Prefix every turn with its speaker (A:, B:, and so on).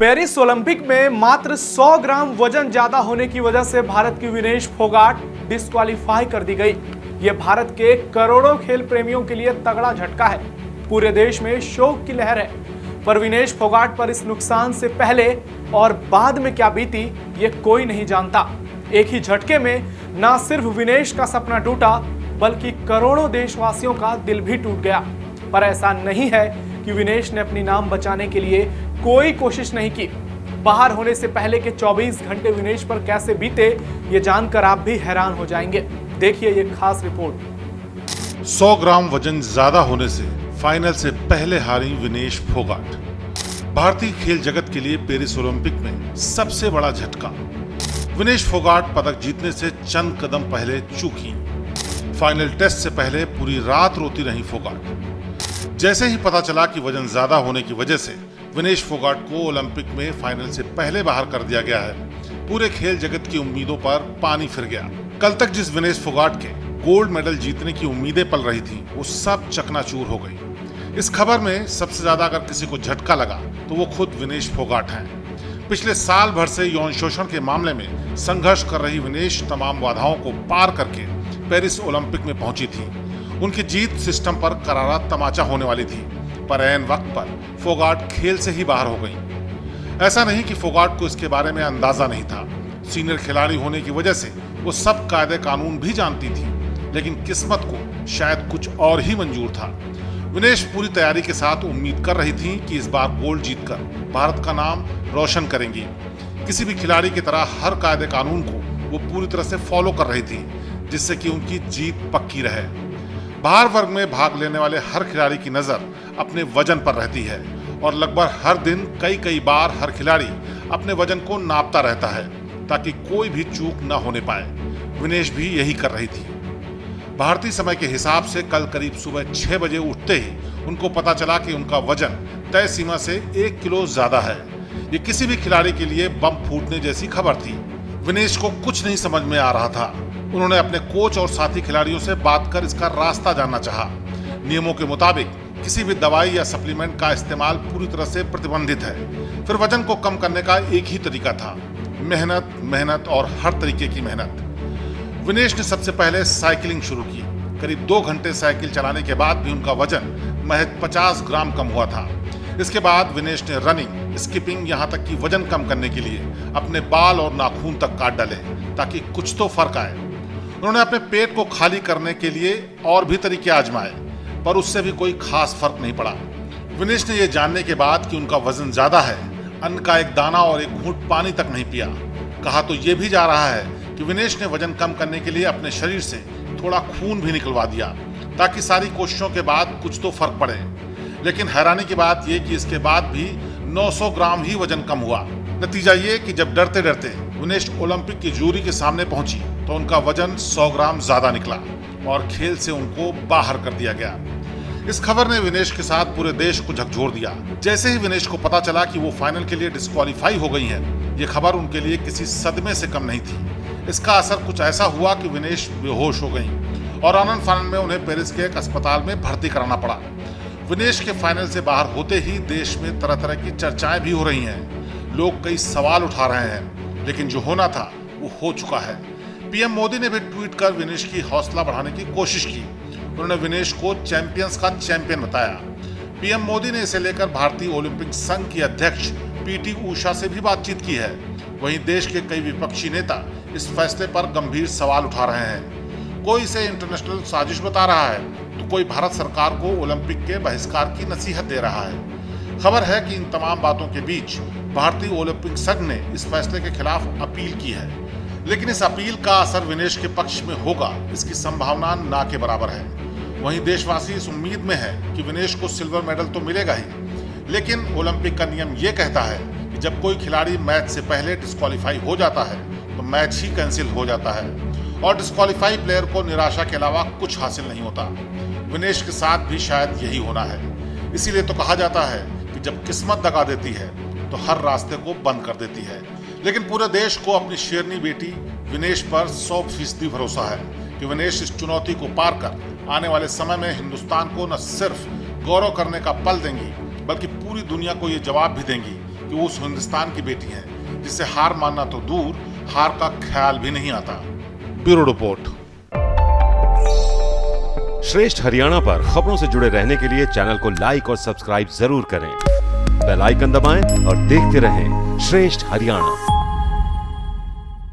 A: Paris Olympic में मात्र 100 ग्राम वजन ज्यादा होने की वजह से भारत की विनेश फोगाट डिस्क्वालीफाई कर दी गई। यह भारत के करोड़ों खेल प्रेमियों के लिए तगड़ा झटका है। पूरे देश में शोक की लहर है। पर विनेश फोगाट पर इस नुकसान से पहले और बाद में क्या बीती ये कोई नहीं जानता। एक ही झटके में ना सिर्फ विनेश का सपना टूटा बल्कि करोड़ों देशवासियों का दिल भी टूट गया। पर ऐसा नहीं है कि विनेश ने अपनी नाम बचाने के लिए कोई कोशिश नहीं की। बाहर होने से पहले के 24 घंटे विनेश पर कैसे बीते ये जानकर आप भी हैरान हो जाएंगे। देखिए ये खास रिपोर्ट।
B: 100 ग्राम वजन ज्यादा होने से फाइनल से पहले हारी विनेश फोगाट। भारतीय खेल जगत के लिए पेरिस ओलंपिक में सबसे बड़ा झटका। विनेश फोगाट पदक जीतने से चंद कदम पहले चूकी। फाइनल टेस्ट से पहले पूरी रात रोती रही फोगाट। जैसे ही पता चला कि वजन ज्यादा होने की वजह से विनेश फोगाट को ओलंपिक में फाइनल से पहले बाहर कर दिया गया है, पूरे खेल जगत की उम्मीदों पर पानी फिर गया। कल तक जिस विनेश फोगाट के गोल्ड मेडल जीतने की उम्मीदें पल रही थी वो सब चकनाचूर हो गई। इस खबर में सबसे ज्यादा अगर किसी को झटका लगा तो वो खुद विनेश फोगाट हैं। पिछले साल भर से यौन शोषण के मामले में संघर्ष कर रही विनेश तमाम बाधाओं को पार करके पेरिस ओलंपिक में पहुंची थी। उनकी जीत सिस्टम पर करारा तमाचा होने वाली थी, पर ऐन वक्त पर फोगाट खेल से ही बाहर हो गई। ऐसा नहीं कि फोगाट को इसके बारे में अंदाजा नहीं था। सीनियर खिलाड़ी होने की वजह से वो सब कायदे कानून भी जानती थी, लेकिन किस्मत को शायद कुछ और ही मंजूर था। विनेश पूरी तैयारी के साथ उम्मीद कर रही थी कि इस बार गोल्ड जीतकर भारत का नाम रोशन करेंगी। किसी भी खिलाड़ी की तरह हर कायदे कानून को वो पूरी तरह से फॉलो कर रही थी, जिससे कि उनकी जीत पक्की रहे। बाहर वर्ग में भाग लेने वाले हर खिलाड़ी की नजर अपने वजन पर रहती है और लगभग हर दिन कई बार हर खिलाड़ी अपने वजन को नापता रहता है ताकि कोई भी चूक न होने पाए। विनेश भी यही कर रही थी। भारतीय समय के हिसाब से कल करीब सुबह 6 बजे उठते ही उनको पता चला कि उनका वजन तय सीमा से 1 किलो ज्यादा है। ये किसी भी खिलाड़ी के लिए बम फूटने जैसी खबर थी। विनेश को कुछ नहीं समझ में आ रहा था। उन्होंने अपने कोच और साथी खिलाड़ियों से बात कर इसका रास्ता जानना चाहा। नियमों के मुताबिक किसी भी दवाई या सप्लीमेंट का इस्तेमाल पूरी तरह से प्रतिबंधित है। फिर वजन को कम करने का एक ही तरीका था, मेहनत और हर तरीके की मेहनत। विनेश ने सबसे पहले साइकिलिंग शुरू की। करीब 2 घंटे साइकिल चलाने के बाद भी उनका वजन महज 50 ग्राम कम हुआ था। इसके बाद विनेश ने रनिंग, स्किपिंग, यहाँ तक कि वजन कम करने के लिए अपने बाल और नाखून तक काट डाले ताकि कुछ तो फर्क आए। उन्होंने अपने पेट को खाली करने के लिए और भी तरीके आजमाए, पर उससे भी कोई खास फर्क नहीं पड़ा। विनेश ने यह जानने के बाद कि उनका वजन ज्यादा है, अन्न का एक दाना और एक घूंट पानी तक नहीं पिया। कहा तो यह भी जा रहा है कि विनेश ने वजन कम करने के लिए अपने शरीर से थोड़ा खून भी निकलवा दिया ताकि सारी कोशिशों के बाद कुछ तो फर्क पड़े। लेकिन हैरानी की बात यह कि इसके बाद भी 900 ग्राम ही वजन कम हुआ। नतीजा ये कि जब डरते डरते विनेश ओलंपिक की जूरी के सामने पहुंची तो उनका वजन 100 ग्राम ज्यादा निकला और खेल से उनको बाहर कर दिया गया। इस खबर ने विनेश के साथ पूरे देश को झकझोर दिया। जैसे ही विनेश को पता चला कि वो फाइनल के लिए डिस्क्वालीफाई हो गई हैं, ये खबर उनके लिए किसी सदमे से कम नहीं थी। इसका असर कुछ ऐसा हुआ कि विनेश बेहोश हो गई और आनंद फानंद में उन्हें पेरिस के एक अस्पताल में भर्ती कराना पड़ा। विनेश के फाइनल से बाहर होते ही देश में तरह तरह की चर्चाएं भी हो रही हैं। लोग कई सवाल उठा रहे हैं, लेकिन जो होना था वो हो चुका है। पीएम मोदी ने भी ट्वीट कर विनेश की हौसला बढ़ाने की कोशिश की। उन्होंने विनेश को चैंपियंस का चैंपियन बताया। पीएम मोदी ने इसे लेकर भारतीय ओलंपिक संघ की अध्यक्ष पीटी उषा से भी बातचीत की है। वहीं देश के कई विपक्षी नेता इस फैसले पर गंभीर सवाल उठा रहे हैं। कोई इसे इंटरनेशनल साजिश बता रहा है तो कोई भारत सरकार को ओलंपिक के बहिष्कार की नसीहत दे रहा है। खबर है कि इन तमाम बातों के बीच भारतीय ओलंपिक संघ ने इस फैसले के खिलाफ अपील की है, लेकिन इस अपील का असर विनेश के पक्ष में होगा इसकी संभावना ना के बराबर है। वहीं देशवासी इस उम्मीद में है कि विनेश को सिल्वर मेडल तो मिलेगा ही, लेकिन ओलंपिक का नियम ये कहता है कि जब कोई खिलाड़ी मैच से पहले डिस्क्वालीफाई हो जाता है तो मैच ही कैंसिल हो जाता है और डिस्क्वालीफाई प्लेयर को निराशा के अलावा कुछ हासिल नहीं होता। विनेश के साथ भी शायद यही होना है। इसीलिए तो कहा जाता है कि जब किस्मत दगा देती है तो हर रास्ते को बंद कर देती है। लेकिन पूरे देश को अपनी शेरनी बेटी विनेश पर 100% भरोसा है कि विनेश इस चुनौती को पार कर आने वाले समय में हिंदुस्तान को न सिर्फ गौरव करने का पल देंगी, बल्कि पूरी दुनिया को ये जवाब भी देंगी कि वो उस हिंदुस्तान की बेटी हैं जिसे हार मानना तो दूर, हार का ख्याल भी नहीं आता। Bureau report.
C: श्रेष्ठ हरियाणा पर खबरों से जुड़े रहने के लिए चैनल को लाइक और सब्सक्राइब जरूर करें। बेल आइकन दबाएं और देखते रहें श्रेष्ठ हरियाणा।